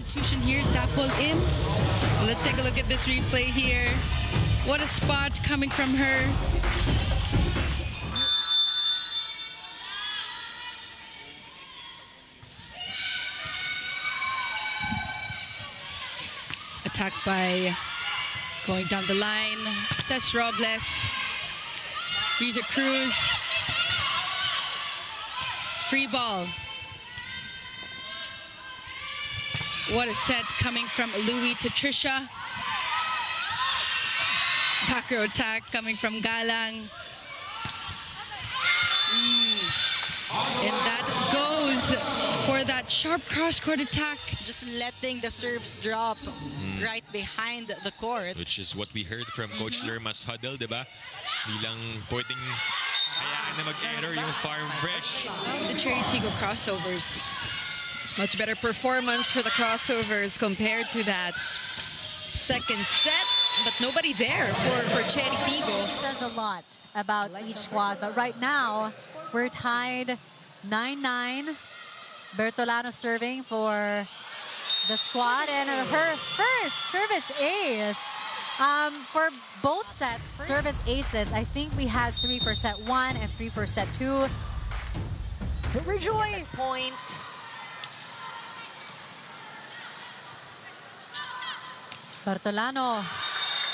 substitution here. That ball in. Let's take a look at this replay here. What a spot coming from her. Attacked by going down the line. Cesc Robles. Rita Cruz. Free ball. What a set coming from Louie to Trisha. Back row attack coming from Galang. And that goes for that sharp cross-court attack. Just letting the serves drop right behind the court. Which is what we heard from Coach Lerma's huddle, diba? Bilang pwedeng hayaan na mag-error yung Farm Fresh. The Cherry Tigo crossovers. Much better performance for the crossovers compared to that second set, but nobody there for Cherry Tigo. It says a lot about each squad, but right now we're tied 9-9. Bertolano serving for the squad, and her first service ace for both sets. Service aces, I think we had 3 for set 1 and 3 for set 2. But rejoice! Point. Bertolano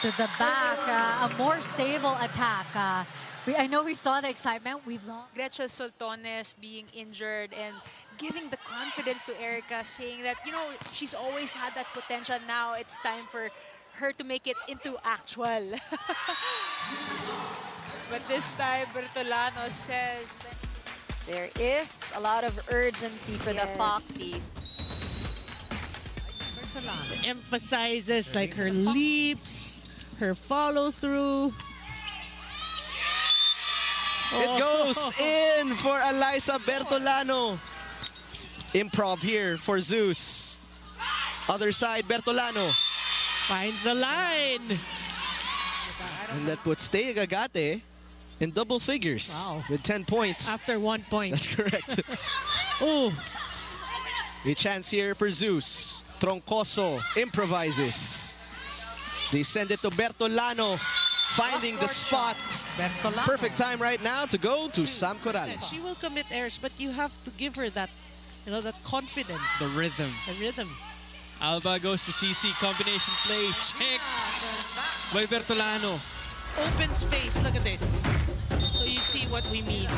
to the back, a more stable attack. I know we saw the excitement. We love Gretchen Soltones being injured and giving the confidence to Erica, saying that, you know, she's always had that potential. Now it's time for her to make it into actual. But this time, Bertolano says there is a lot of urgency for the Foxies. Emphasizes like her leaps, her follow through. It goes in for Alyssa Bertolano. Improv here for Zeus. Other side, Bertolano. Finds the line. And that puts Tea Gagate in double figures with 10 points. After 1 point. That's correct. Oh. A chance here for Zeus. Troncoso improvises. They send it to Bertolano, finding the spot. Perfect time right now to go to Sam Corrales. She will commit errors, but you have to give her that, you know, that confidence. The rhythm. The rhythm. Alba goes to CC, combination play, check by Bertolano. Open space, look at this. So you see what we mean.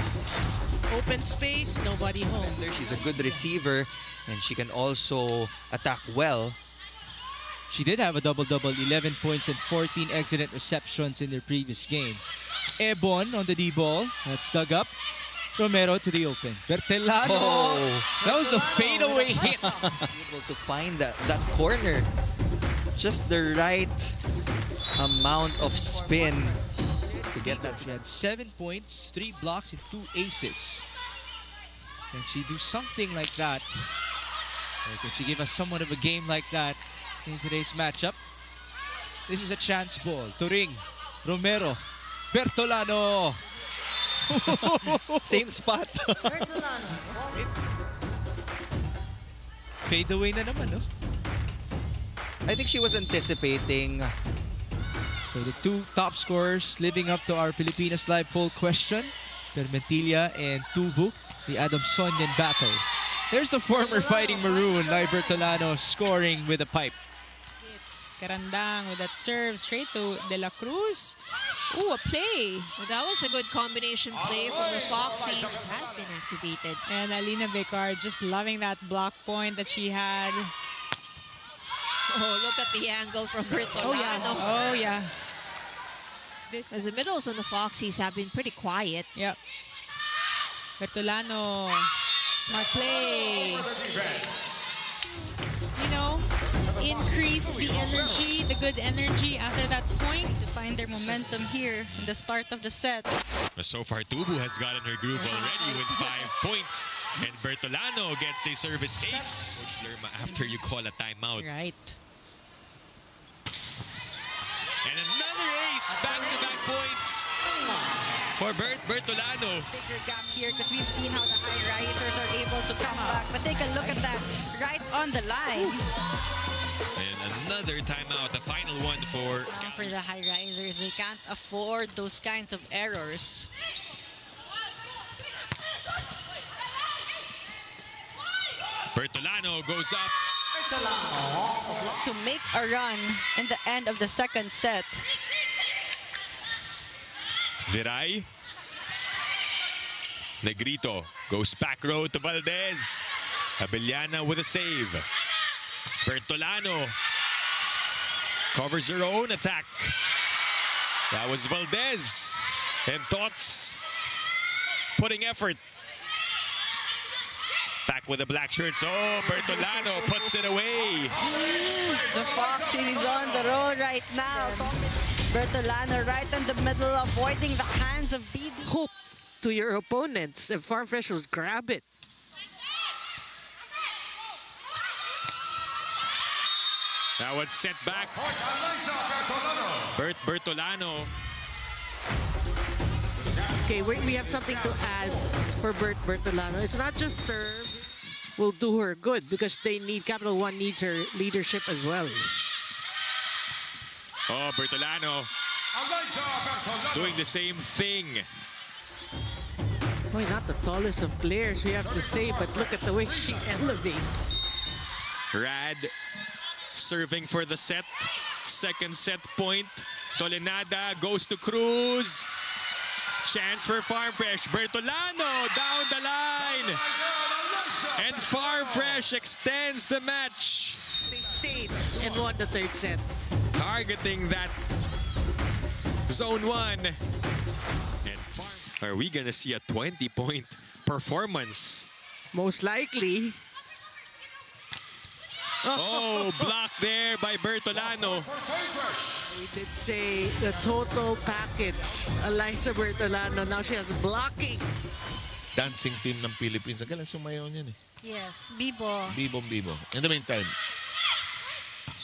Open space, nobody home. She's a good receiver, and she can also attack well. She did have a double-double, 11 points and 14 excellent receptions in their previous game. Ebon on the D-ball. That's dug up. Romero to the open. Bertolano. Oh. That was a fadeaway hit. Able to find that corner. Just the right amount of spin to get that. She had 7 points, 3 blocks, and 2 aces. Can she do something like that? Or can she give us somewhat of a game like that in today's matchup? This is a chance ball. Turing, Romero, Bertolano. Same spot. Fade away na naman, no? I think she was anticipating. So the two top scorers living up to our Pilipinas Live poll question, Permentilla and Tubu, the Adamsonian battle. There's the former Fighting Maroon, Lai Bertolano, scoring with a pipe. Karandang with that serve straight to De La Cruz. Ooh, a play. Well, that was a good combination play from the Foxies. Has been activated. And Alina Becar just loving that block point that she had. Oh, look at the angle from Bertolano. Oh, yeah. As the middles on the Foxies have been pretty quiet. Yep. Bertolano, smart play. You know, increase the energy, the good energy after that point to find their momentum here in the start of the set. So far, Tubu has gotten her groove already with 5 points. And Bertolano gets a service ace. Coach Lerma, after you call a timeout. Right. And another ace, back-to-back points for Bertolano. Bigger gap here because we've seen how the high risers are able to come back. But take a look at that, right on the line. And another timeout, the final one for the high risers. They can't afford those kinds of errors. Bertolano goes up. To make a run in the end of the second set. Viray. Negrito goes back row to Valdez. Abellana with a save. Bertolano covers her own attack. That was Valdez. And Thoughts putting effort. Back with the black shirts. Oh, Bertolano puts it away. The Foxies is on the roll right now. Bertolano right in the middle, avoiding the hands of BD. Hook to your opponents. If Farm Fresh will grab it. That was sent back. Bertolano. Okay, we have something to add for Bertolano. It's not just serve will do her good because Capital One needs her leadership as well. Oh, Bertolano doing the same thing. Boy, not the tallest of players, we have to say, but look at the way she elevates. Rad serving for the set. Second set point. Tolenada goes to Cruz. Chance for Farm Fresh. Bertolano down the line. And Farm Fresh extends the match. They stayed and won the third set. Targeting that zone 1. And are we gonna see a 20-point performance? Most likely. Oh, blocked there by Bertolano. We did say the total package. Alyssa Bertolano, now she has blocking. Dancing team ng Philippines. Ang galing sumayaw niyan eh. Yes, Bibo. Bibo. In the meantime,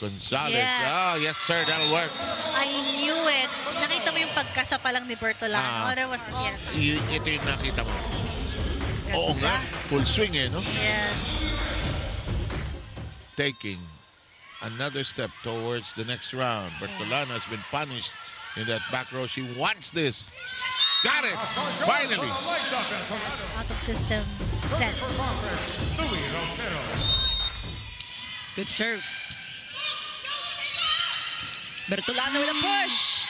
Gonzalez. Yeah. Oh, yes sir, that'll work. I knew it. Nakita mo yung pagkasa pa lang ni Bertolano. There was, yes. Ito yung nakita mo. Oo nga, full swing eh, no? Yes. Taking another step towards the next round. Bertolano has been punished in that back row. She wants this. Got it! Finally! Out of system set. Good serve. Bertolano with a push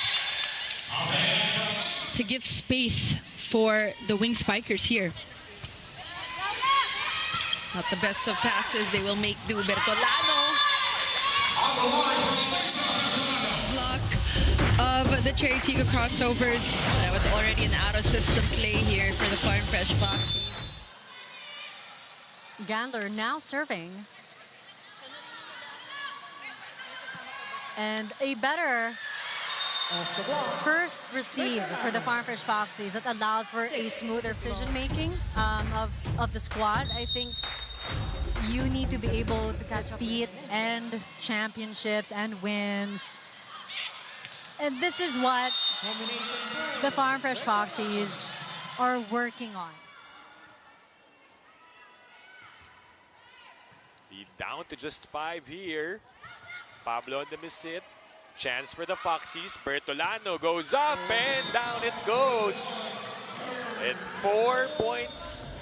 to give space for the wing spikers here. Not the best of passes. They will make do. Bertolano. Block of the Cherry Tico crossovers. That was already an out-of-system play here for the Farm Fresh Foxies. Gandler now serving. And a better first receive for the Farm Fresh Foxies that allowed for a smoother decision-making of the squad. I think you need to be able to catch feet and championships and wins. And this is what the Farm Fresh Foxies are working on. Lead down to just 5 here. Pablo on the miss-hit. Chance for the Foxies. Bertolano goes up and down it goes. And 4 points.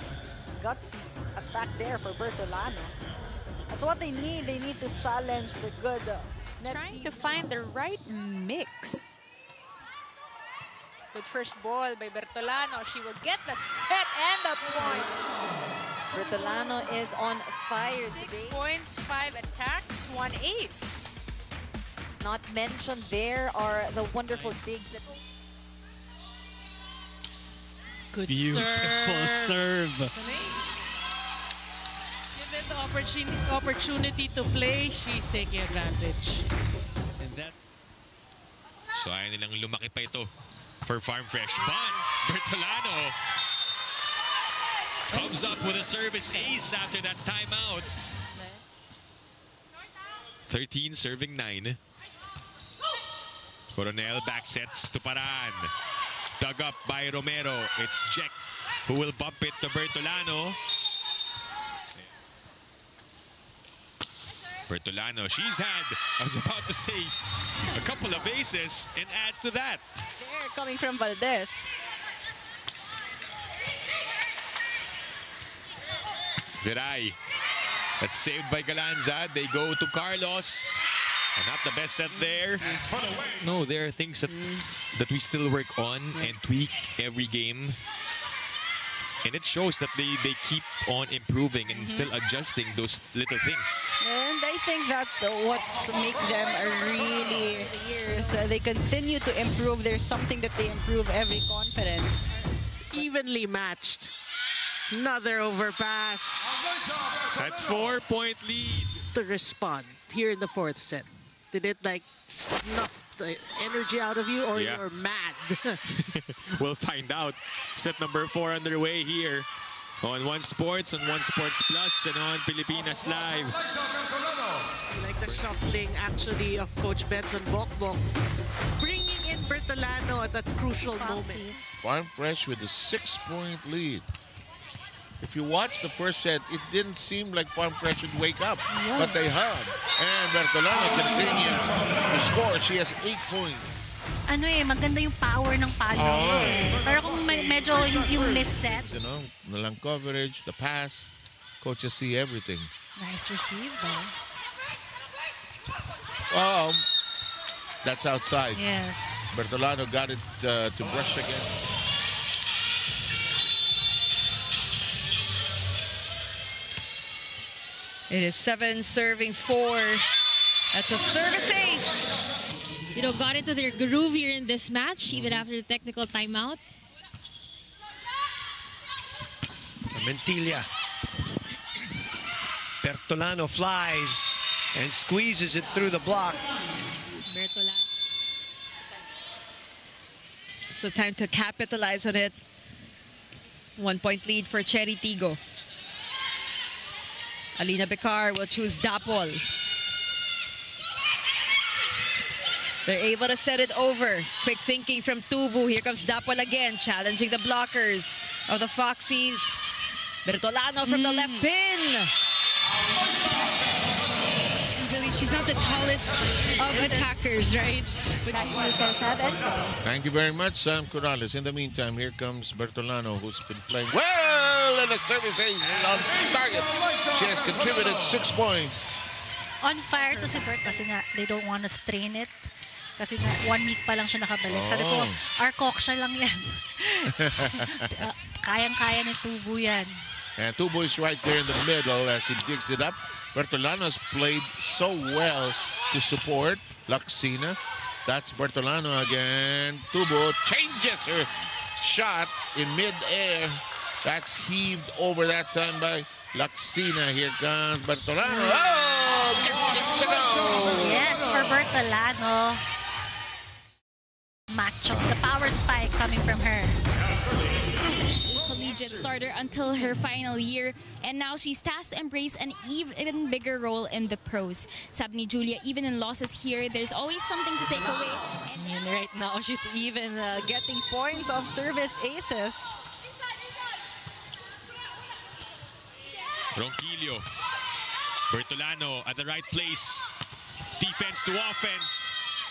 Gutsy attack there for Bertolano. That's what they need. They need to challenge the good. Trying to find the right mix. Good first ball by Bertolano. She will get the set and the point. Bertolano is on fire 6 today. points, 5 attacks, 1 ace. Not mentioned there are the wonderful digs that... Good Beautiful serve. Given the opportunity to play, she's taking advantage. And that's... So ayaw nilang lumaki pa ito for Farm Fresh. But Bertolano comes up with a service ace after that timeout. 13 serving 9. Coronel back sets to Paran. Dug up by Romero. It's Jack who will bump it to Bertolano. Bertolano, she's had, I was about to say, a couple of aces and adds to that. There, coming from Valdez. Viray. That's saved by Galanza. They go to Carlos. And not the best set there. No, there are things that we still work on and tweak every game. And it shows that they keep on improving and still adjusting those little things. And I think that's what makes them a really years. They continue to improve. There's something that they improve every conference. Evenly matched. Another overpass. That's 4-point lead. To respond here in the fourth set. Did it like snuff the energy out of you, or you're mad? We'll find out. Set number 4 underway here on One Sports, on One Sports Plus, and on Pilipinas Live. Like the shuffling actually of Coach Benson Bokbok, bringing in Bertolano at that crucial moment. Farm Fresh with a 6-point lead. If you watch the first set, it didn't seem like Farm Fresh would wake up, but they have. And Bertolano continues to score. She has 8 points. Ano maganda yung power ng palo. Pero kung medyo yung misset. You know, nalang coverage, the pass, coaches see everything. Nice receive though. That's outside. Yes. Bertolano got it to brush against. It is 7 serving 4. That's a service ace. You know, got into their groove here in this match, even after the technical timeout. Mentilla. Bertolano flies and squeezes it through the block. Bertolano. So time to capitalize on it. 1-point lead for Cherry Tigo. Alina Becar will choose Dapol. They're able to set it over. Quick thinking from Tubu. Here comes Dapol again, challenging the blockers of the Foxies. Bertolano from the left pin. Really, she's not the tallest of attackers, right? But Thank you very much, Sam Corrales. In the meantime, here comes Bertolano, who's been playing well, and a service ace on target. She has contributed 6 points. On fire to si Bert kasi nga they don't want to strain it. Kasi nga 1 week pa lang siya nakabalik. Sabi ko, Arcoxa lang yan. Kayang-kaya ni Tubo yan. And Tubo is right there in the middle as he digs it up. Bertolano has played so well to support Laxina. That's Bertolano again. Tubo changes her shot in mid-air. That's heaved over that time by Laxina. Here comes Bertolano. Oh, gets it to go. Yes, for Bertolano. Match up the power spike coming from her. Collegiate starter until her final year, and now she's tasked to embrace an even bigger role in the pros. Sabi ni Julia, even in losses here, there's always something to take away. And right now, she's even getting points of service aces. Ronquillo. Bertolano at the right place. Defense to offense.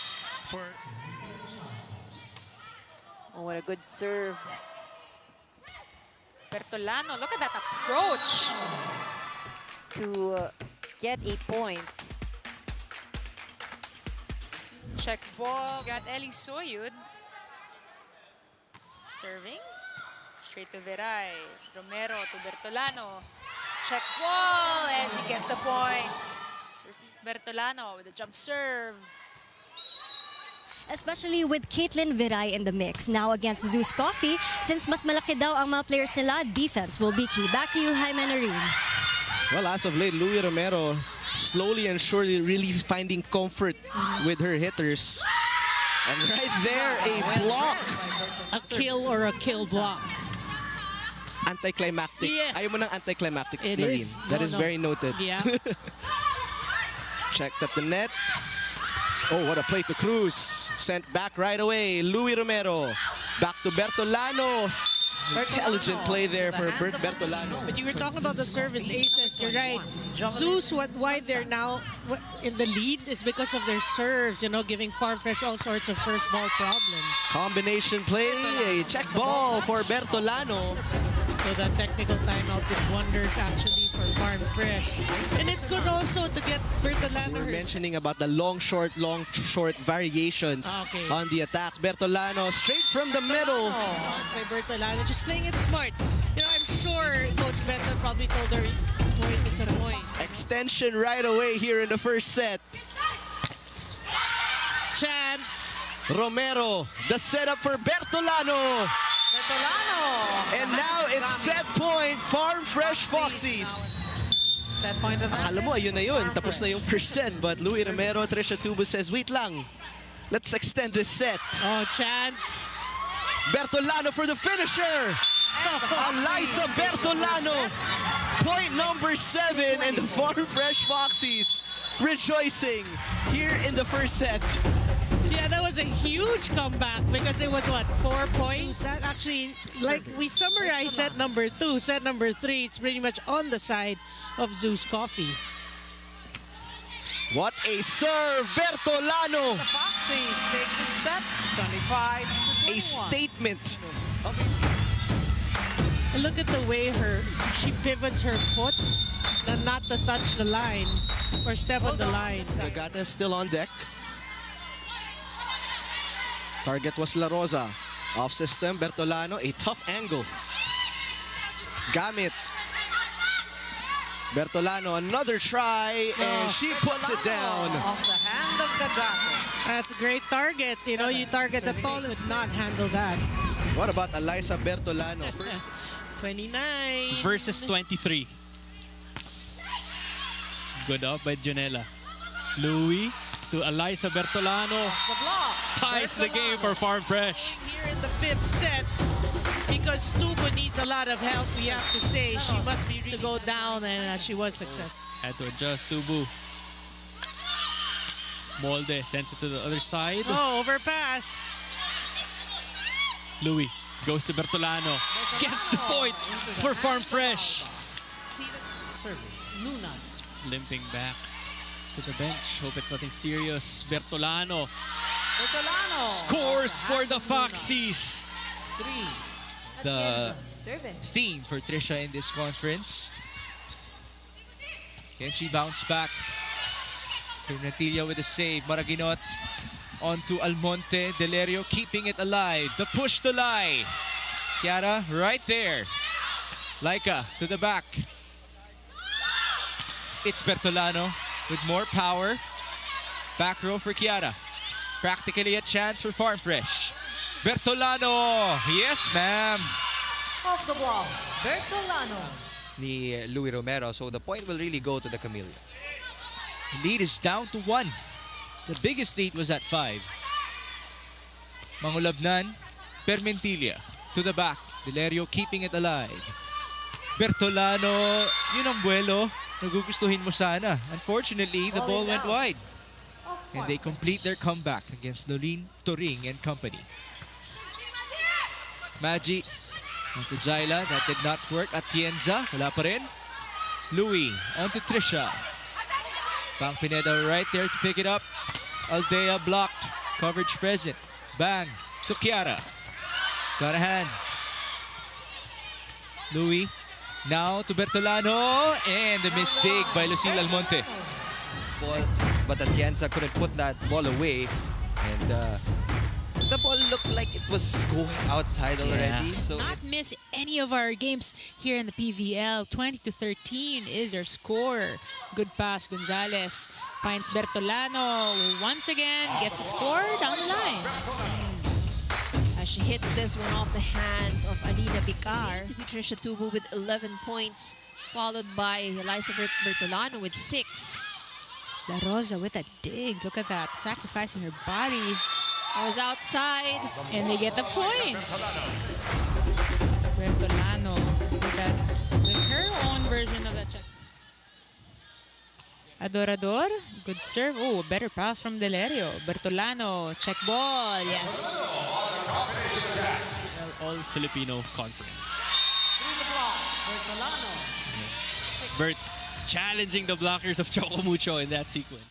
Oh, what a good serve. Bertolano, look at that approach. To get a point. Check ball, got Ellie Soyud. Serving. Straight to Viray. Romero to Bertolano. Check ball, and she gets a point. Bertolano with a jump serve. Especially with Caitlin Viray in the mix. Now against Zeus Coffee, since mas malaki daw ang mga players nila, defense will be key. Back to you, Jaime Nareen. Well, as of late, Louie Romero slowly and surely really finding comfort with her hitters. And right there, a block. A kill or a kill block. Anticlimactic. Yes. Ayaw mo ng anticlimactic, It Nareen. is. That is very noted. Yeah. Checked at the net. Oh, what a play to Cruz. Sent back right away. Louie Romero. Back to Bertolano. Intelligent play there for Bertolano. But you were talking about the service aces. You're right. Zeus, why they're now in the lead is because of their serves, you know, giving Farm Fresh all sorts of first ball problems. Combination play, a check ball for Bertolano. So the technical timeout did wonders actually for Farm Fresh. And it's good also to get Bertolano. We're mentioning about the long, short variations on the attacks. Bertolano straight from the middle. That's by Bertolano, just playing it smart. You know, I'm sure Coach Benton probably told her point is a point. Extension right away here in the first set. Chance. Romero, the setup for Bertolano. And now it's set point, Farm Fresh Foxies. Set point of Alam mo, ayun na yun. Tapos na yung first set. But Louis Romero, Trisha Tubo says, wait lang. Let's extend this set. Oh, chance. Bertolano for the finisher. Alyssa Bertolano. Point number 7. And the Farm Fresh Foxies rejoicing here in the first set. Yeah, that was a huge comeback because it was, what, 4 points? That actually, like we summarized set number 2, set number 3, it's pretty much on the side of Zeus Coffee. What a serve, Bertolano! The Foxies take the set, 25-21. A statement. And look at the way she pivots her foot, not to touch the line or step on the line. Gagata is still on deck. Target was La Rosa. Off system, Bertolano, a tough angle. Gamit. Bertolano, another try, and she puts it down. Off the hand of Gagata. That's a great target. You know, you target the tall would not handle that. What about Alyssa Bertolano? 29. Versus 23. Good up by Janela. Louis to Alyssa Bertolano. Ties the game for Farm Fresh. Here in the 5th set, because Tubo needs a lot of help, we have to say she must be to go down, and she was successful. Had to adjust Tubu. Molde sends it to the other side. Oh, overpass. Louis goes to Bertolano. Gets the point for Farm Fresh. Service. Luna. Limping back to the bench. Hope it's nothing serious. Bertolano scores for the Foxies. The theme for Trisha in this conference. Can she bounce back? Fernandilla with a save. Maraginot onto Almonte. Delerio keeping it alive. The push to lie. Chiara right there. Laika to the back. It's Bertolano with more power. Back row for Chiara. Practically a chance for Farm Fresh. Bertolano. Yes, ma'am. Off the block, Bertolano. Ni Louis Romero. So the point will really go to the Chameleons. The lead is down to 1. The biggest lead was at 5. Mangulabnan. Permentilla to the back. Delerio keeping it alive. Bertolano. Yun ang buwelo. Nagugustuhin mo sana. Unfortunately, the ball went wide. And they complete their comeback against Nolin Toring and company. Maggi onto Jaila. That did not work. Atienza. Wala pa rin. Louis onto Trisha. Bang Pineda right there to pick it up. Aldea blocked. Coverage present. Bang to Chiara. Got a hand. Louis. Now to Bertolano, and the mistake by Lucille Almonte. Ball, but Atienza couldn't put that ball away, and the ball looked like it was going outside already. So not miss any of our games here in the PVL. 20-13 is our score. Good pass, Gonzalez finds Bertolano once again, gets a score down the line. As she hits this one off the hands of Alina Bicar. To be Trisha Tubu with 11 points, followed by Alyssa Bertolano with 6. La Rosa with a dig. Look at that, sacrificing her body. I was outside, and they get the point. Bertolano with her own version of that check. Adorador, good serve. Oh, better pass from Delerio. Bertolano, check ball, yes. All-Filipino Conference. Bert challenging the blockers of Choco Mucho in that sequence.